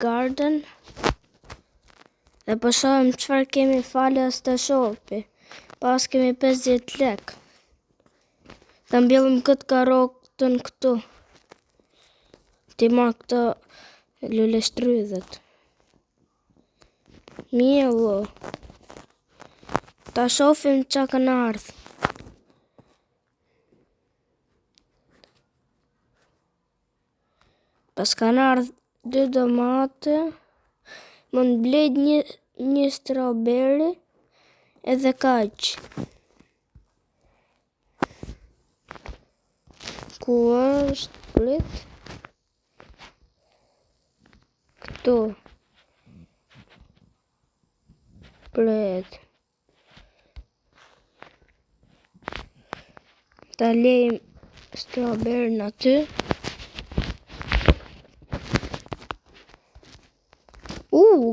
garden dhe po shohim çfarë kemi falas të shopi. Pas kemi 50 lek. Dhe mbjellim këtë karotën këtu. Ti marr këto lule shtrydhet. Miello. Ta shohim çka kanë ardhur. Pas kanë ardhur 2 domate, mund blej një strawberry edhe kaq. Ku është prit? Këtu. Prit. Ta lejm strawberry në aty.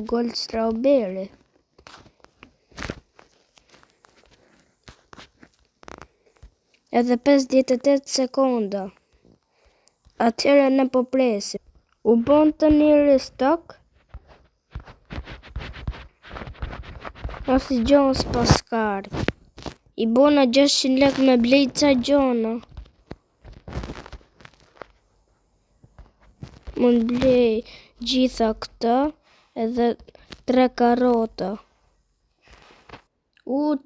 Gold strawberry. Edhe 58 sekonda. Atëherë ne po presim. U bën tani restock. Ose Jones Pascal. I bona 600 lek me blej ca gjona. Mund blej gjitha këta. Edhe 3 karota.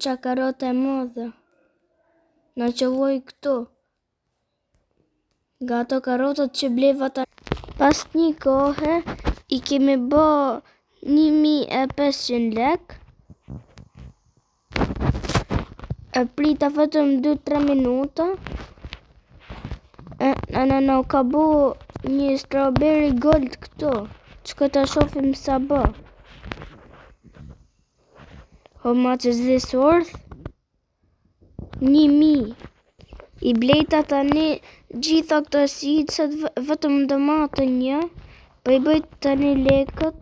Qa karota e madhe. Na qëlloj këtu. Nga ato karotat që bleva ta. Pas një kohe i kemi bë 1500 lek. E prita vetëm 2-3 minuta. No, ka bu një strawberry gold këtu. Që ta shohim sa bë. How much is this worth? 1000. I blejta tani gjitha këto sicet vetëm domatën një. Po i bëj tani lekët.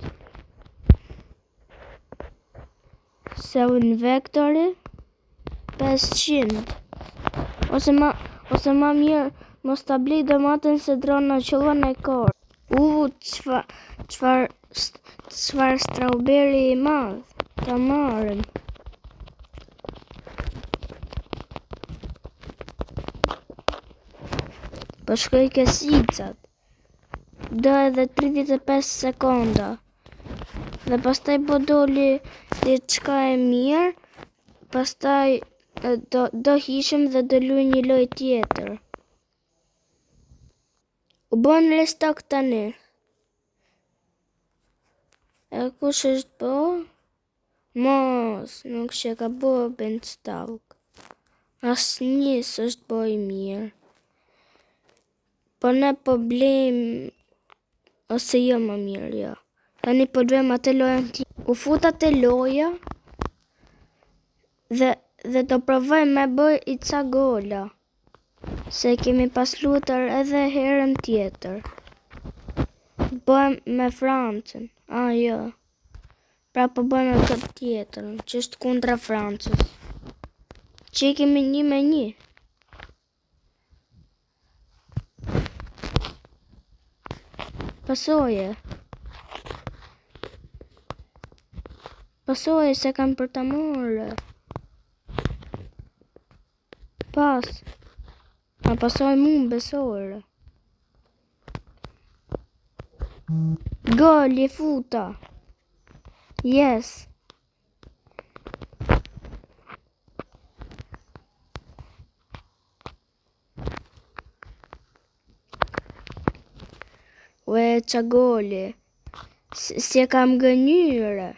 Selling Victory 500. Ose ma mirë mos ta blej domatën se drona qëllon e korë. Çfar strawberry i madh. Ta marrim. Po shkoj ke sicat. Do edhe 35 sekonda. Dhe pastaj po doli diçka e mirë. Pastaj do hishim dhe do luaj një lojë tjetër. U bën restock tani. E kush është po? Mos, nuk që ka bo bënd stalk. Asnjë s'është bo i mirë. Po ne po blejm, ose jo më mirë, jo. Tani po luajm atë lojën tjetër. U futa te loja dhe do provojmë me bëj i ca gola. Se kemi pas lutar edhe herën tjetër. Bëjmë me Francën. Jo. Pra po bëjmë me këtë tjetër, që është kundra Francës. Që i kemi 1-1. Pasoje se kam për ta morë. Pasoj mund besore. Gol, je futa. Yes. Ue, qa goli. Si e kam gënyre.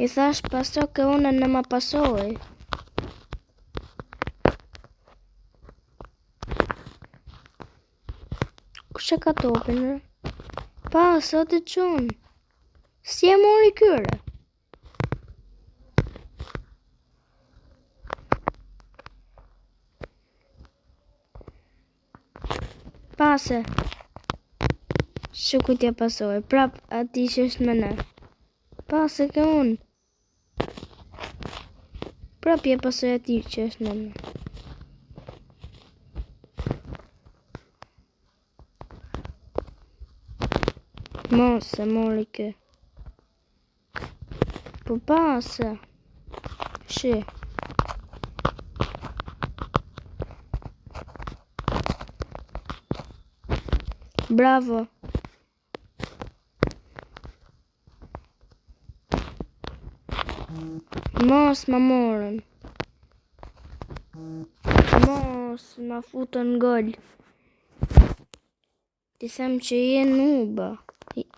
I thash paso ke une në ma pasoj. Kushe ka topin, sot e qonë. Si e mori kyre? Pase. Shukut ja pasoj. Prap ati që është me ne. Pase ke unë. Prap ja pasoj ati që është me ne. Mos e mori kë. Po pase. Shi. Bravo. Mos ma morën. Mos ma futën gol. Ti them që je nuba.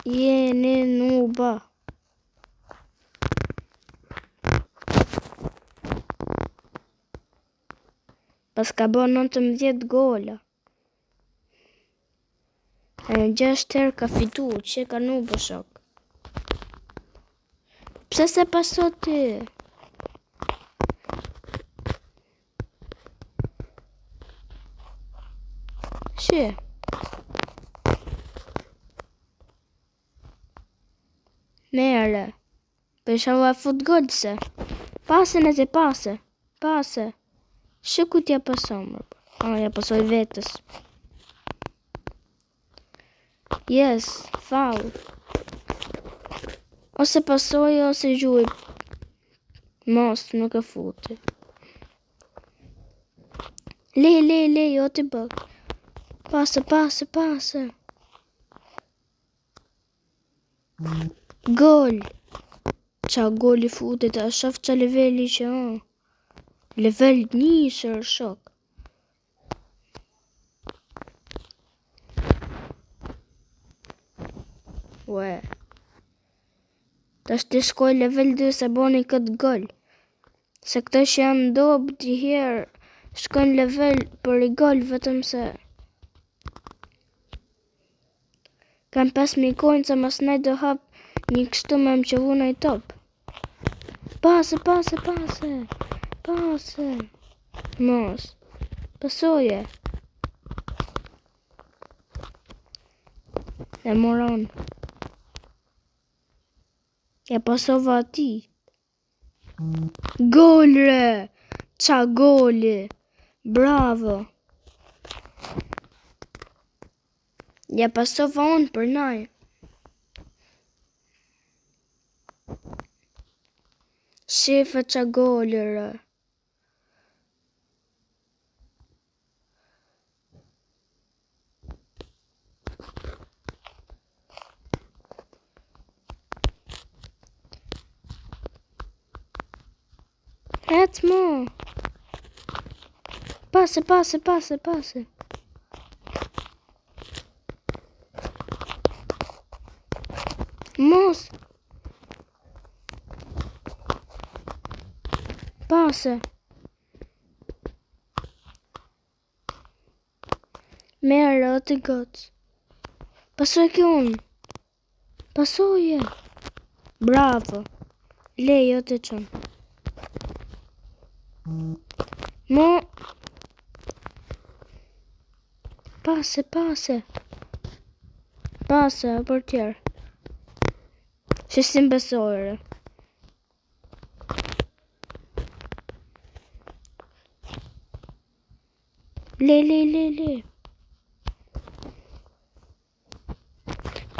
Jeni nuba. Pas ka bo 19 gola. E 6 herë ka fitu, që ka nuba shok. Pse se paso ti? Shi. Mere. Peshava fut gol se. Pase në të pase. Pase. Shi ku t'ja pasomër. Ja pasoj vetës. Yes, foul. Ose pasoj ose gjuj. Mos, nuk e futi. Le, jo t'i bëk. Pase. Gol. Qa goli futit, a shof qa leveli që level 1 shër shok. Ue. Tash të shkoj level 2 se boni këtë gol. Se këto që janë dob t'i herë shkojnë level për i gol vetëm se kam 5.000 coin se mas nej do hap një kështu me më qëvu në i top. Pase. Mos. Pasoje. E moron. Ja pasova ati. Gol re. Qa goli. Bravo. Ja pasova unë për naj. Shefa qa goli re. Het mo. Pase. Mos. Pase. Merë o të gotës. Pasoj kjo unë. Pasoje. Bravo. Lejo të qënë. Mo. Pase. Pase, për tjerë. Shesim besojre. Le.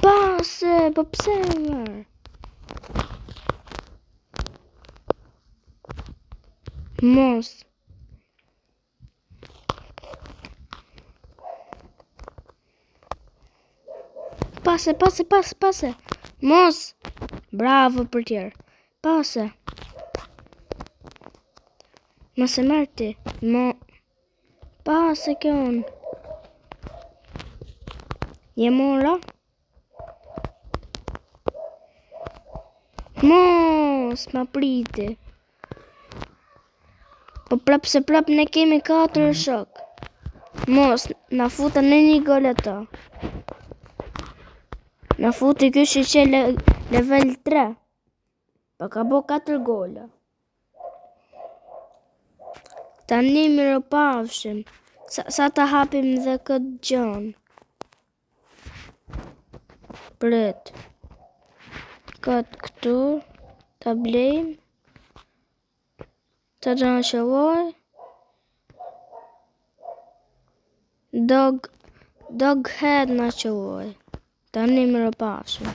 Pase, po pse mërë. Mos. Pase. Mos. Bravo për tjerë. Pase. Mos e mërti. Pase kjo unë. Je mora. Mos. Ma priti. Po prap ne kemi 4 shok. Mos. Na futa në një gol ato. Na futi kështë që level 3. Pa ka bo 4 gola. Ta një miro pafshim. Sa ta hapim dhe këtë gjonë. Pret. Këtë këtu. Ta blejmë. Ta gjanë shëvoj. Dog head na qëvoj. Tani mirë pafshim.